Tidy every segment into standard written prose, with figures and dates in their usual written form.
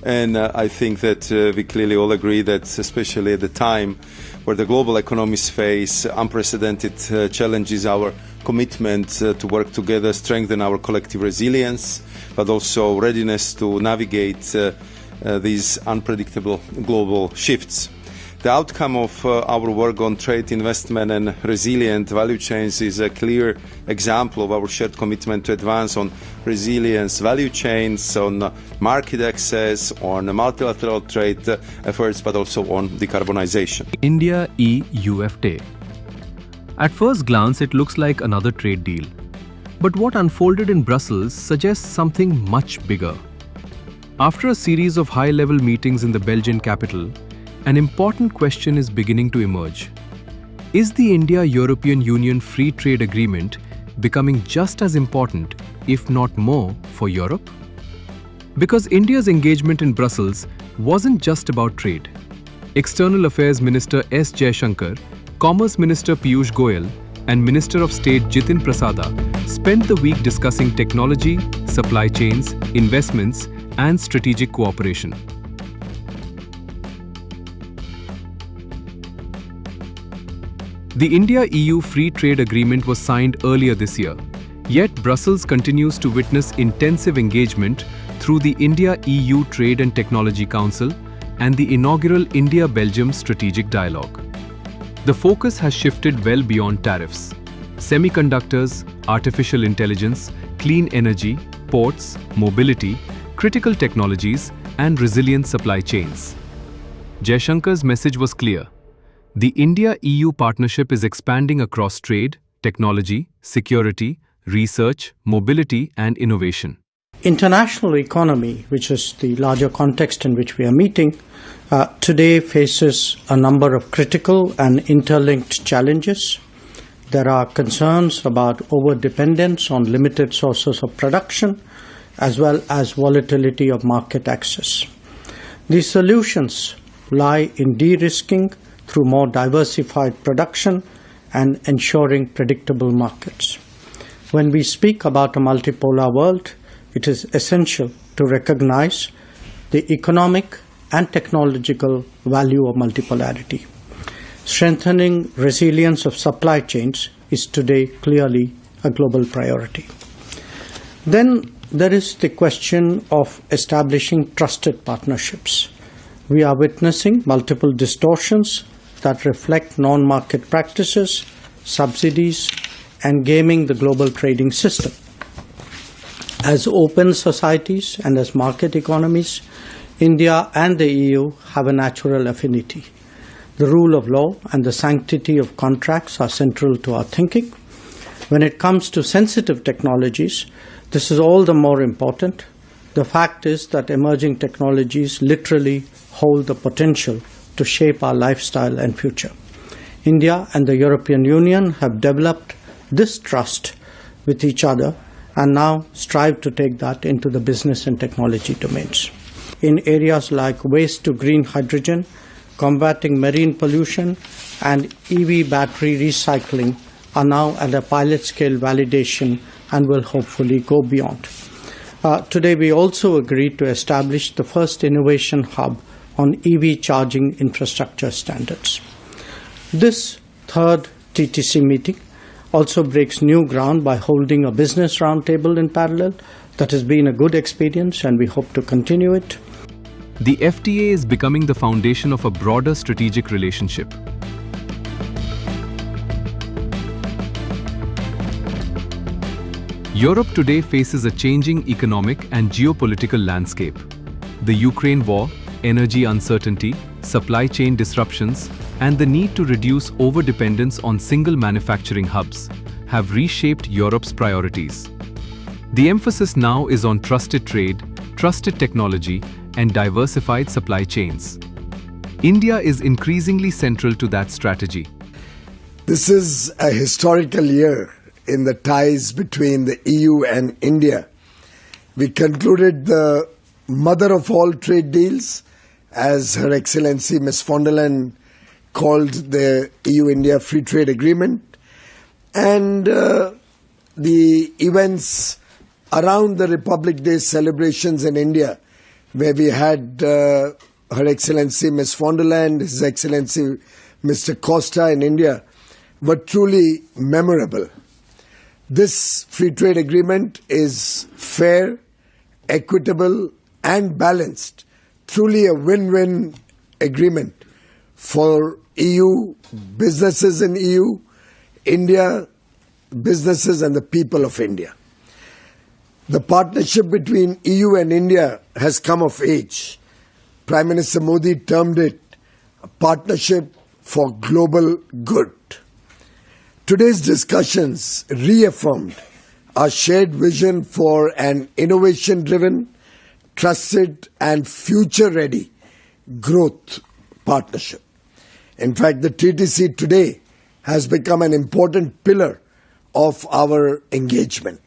And I think that we clearly all agree that, especially at the time where the global economies face unprecedented challenges, our commitment to work together, strengthen our collective resilience, but also readiness to navigate these unpredictable global shifts. The outcome of our work on trade, investment and resilient value chains is a clear example of our shared commitment to advance on resilience value chains, on market access, on multilateral trade efforts, but also on decarbonization. India-EU FTA. At first glance, it looks like another trade deal. But what unfolded in Brussels suggests something much bigger. After a series of high-level meetings in the Belgian capital, an important question is beginning to emerge. Is the India-European Union Free Trade Agreement becoming just as important, if not more, for Europe? Because India's engagement in Brussels wasn't just about trade. External Affairs Minister S. Jaishankar, Commerce Minister Piyush Goyal, and Minister of State Jitin Prasada spent the week discussing technology, supply chains, investments, and strategic cooperation. The India-EU Free Trade Agreement was signed earlier this year, yet Brussels continues to witness intensive engagement through the India-EU Trade and Technology Council and the inaugural India-Belgium Strategic Dialogue. The focus has shifted well beyond tariffs. Semiconductors, artificial intelligence, clean energy, ports, mobility, critical technologies, and resilient supply chains. Jaishankar's message was clear. The India-EU partnership is expanding across trade, technology, security, research, mobility, and innovation. International economy, which is the larger context in which we are meeting, today faces a number of critical and interlinked challenges. There are concerns about over-dependence on limited sources of production, as well as volatility of market access. These solutions lie in de-risking through more diversified production and ensuring predictable markets. When we speak about a multipolar world, it is essential to recognize the economic and technological value of multipolarity. Strengthening resilience of supply chains is today clearly a global priority. Then there is the question of establishing trusted partnerships. We are witnessing multiple distortions that reflect non-market practices, subsidies, and gaming the global trading system. As open societies and as market economies, India and the EU have a natural affinity. The rule of law and the sanctity of contracts are central to our thinking. When it comes to sensitive technologies, this is all the more important. The fact is that emerging technologies literally hold the potential to shape our lifestyle and future. India and the European Union have developed this trust with each other and now strive to take that into the business and technology domains. In areas like waste to green hydrogen, combating marine pollution, and EV battery recycling are now at a pilot scale validation and will hopefully go beyond. Today we also agreed to establish the first innovation hub on EV charging infrastructure standards. This third TTC meeting also breaks new ground by holding a business roundtable in parallel. That has been a good experience and we hope to continue it. The FTA is becoming the foundation of a broader strategic relationship. Europe today faces a changing economic and geopolitical landscape. The Ukraine war, energy uncertainty, supply chain disruptions, and the need to reduce overdependence on single manufacturing hubs have reshaped Europe's priorities. The emphasis now is on trusted trade, trusted technology, and diversified supply chains. India is increasingly central to that strategy. This is a historical year in the ties between the EU and India. We concluded the mother of all trade deals, as Her Excellency Ms. von der Leyen called the EU-India Free Trade Agreement, and the events around the Republic Day celebrations in India where we had Her Excellency Ms. von der Leyen, His Excellency Mr. Costa in India, were truly memorable. This free trade agreement is fair, equitable and balanced. Truly a win-win agreement for EU, businesses in EU, India, businesses and the people of India. The partnership between EU and India has come of age. Prime Minister Modi termed it a partnership for global good. Today's discussions reaffirmed our shared vision for an innovation-driven, trusted and future-ready growth partnership. In fact, the TTC today has become an important pillar of our engagement.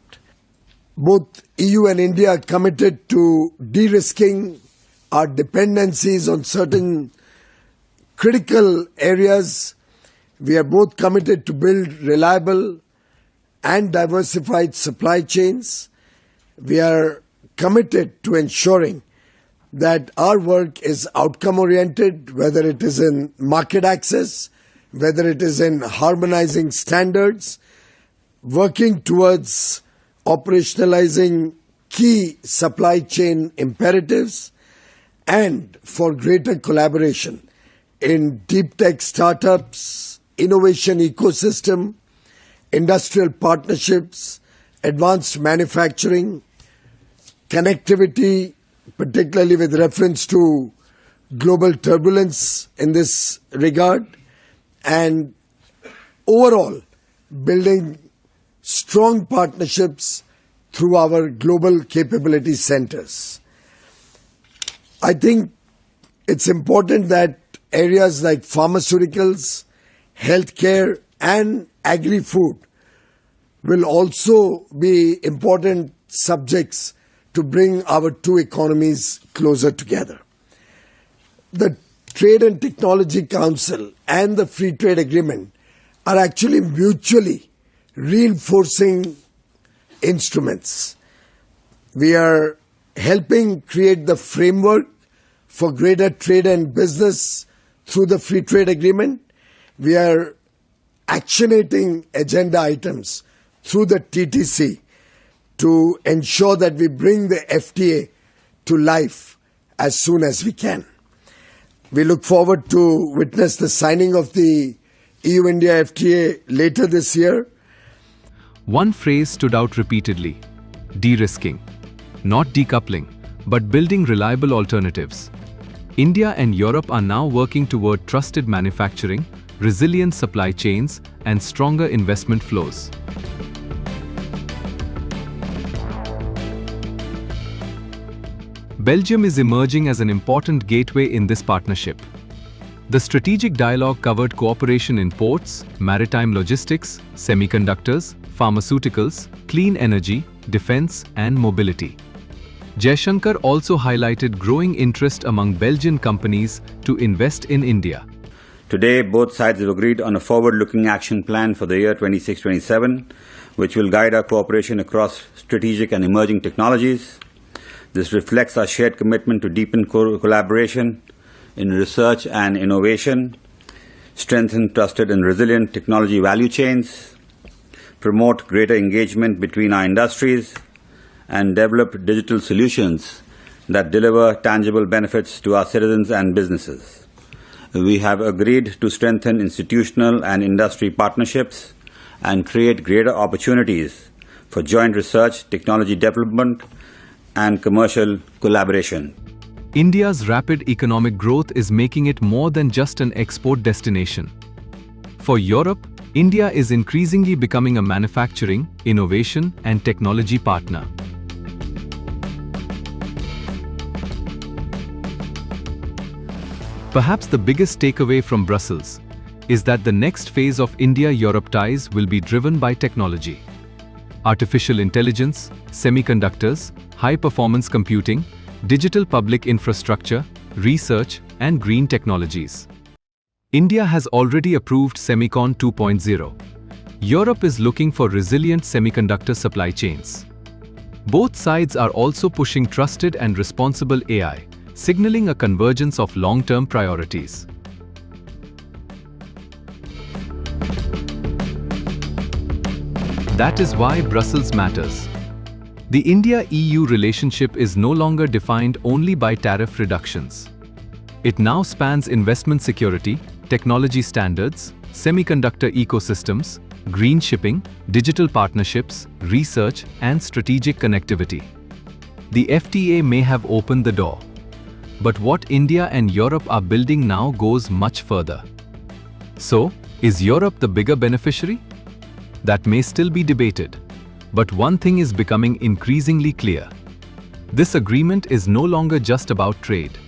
Both EU and India are committed to de-risking our dependencies on certain critical areas. We are both committed to build reliable and diversified supply chains. We are committed to ensuring that our work is outcome-oriented, whether it is in market access, whether it is in harmonizing standards, working towards operationalizing key supply chain imperatives, and for greater collaboration in deep tech startups, innovation ecosystem, industrial partnerships, advanced manufacturing, connectivity, particularly with reference to global turbulence in this regard, and overall building strong partnerships through our global capability centers. I think it's important that areas like pharmaceuticals, healthcare and agri-food will also be important subjects to bring our two economies closer together. The Trade and Technology Council and the Free Trade Agreement are actually mutually reinforcing instruments. We are helping create the framework for greater trade and business through the Free Trade Agreement. We are actionating agenda items through the TTC to ensure that we bring the FTA to life as soon as we can. We look forward to witness the signing of the EU-India FTA later this year. One phrase stood out repeatedly: de-risking. Not decoupling, but building reliable alternatives. India and Europe are now working toward trusted manufacturing, resilient supply chains, and stronger investment flows. Belgium is emerging as an important gateway in this partnership. The strategic dialogue covered cooperation in ports, maritime logistics, semiconductors, pharmaceuticals, clean energy, defense, and mobility. Jaishankar also highlighted growing interest among Belgian companies to invest in India. Today, both sides have agreed on a forward-looking action plan for the year 26-27, which will guide our cooperation across strategic and emerging technologies. This reflects our shared commitment to deepen collaboration in research and innovation, strengthen trusted and resilient technology value chains, promote greater engagement between our industries, and develop digital solutions that deliver tangible benefits to our citizens and businesses. We have agreed to strengthen institutional and industry partnerships and create greater opportunities for joint research, technology development, and commercial collaboration. India's rapid economic growth is making it more than just an export destination. For Europe, India is increasingly becoming a manufacturing, innovation, and technology partner. Perhaps the biggest takeaway from Brussels is that the next phase of India-Europe ties will be driven by technology. Artificial intelligence, semiconductors, high-performance computing, digital public infrastructure, research, and green technologies. India has already approved Semicon 2.0. Europe is looking for resilient semiconductor supply chains. Both sides are also pushing trusted and responsible AI, signaling a convergence of long-term priorities. That is why Brussels matters. The India-EU relationship is no longer defined only by tariff reductions. It now spans investment security, technology standards, semiconductor ecosystems, green shipping, digital partnerships, research, and strategic connectivity. The FTA may have opened the door, but what India and Europe are building now goes much further. So, is Europe the bigger beneficiary? That may still be debated, but one thing is becoming increasingly clear. This agreement is no longer just about trade.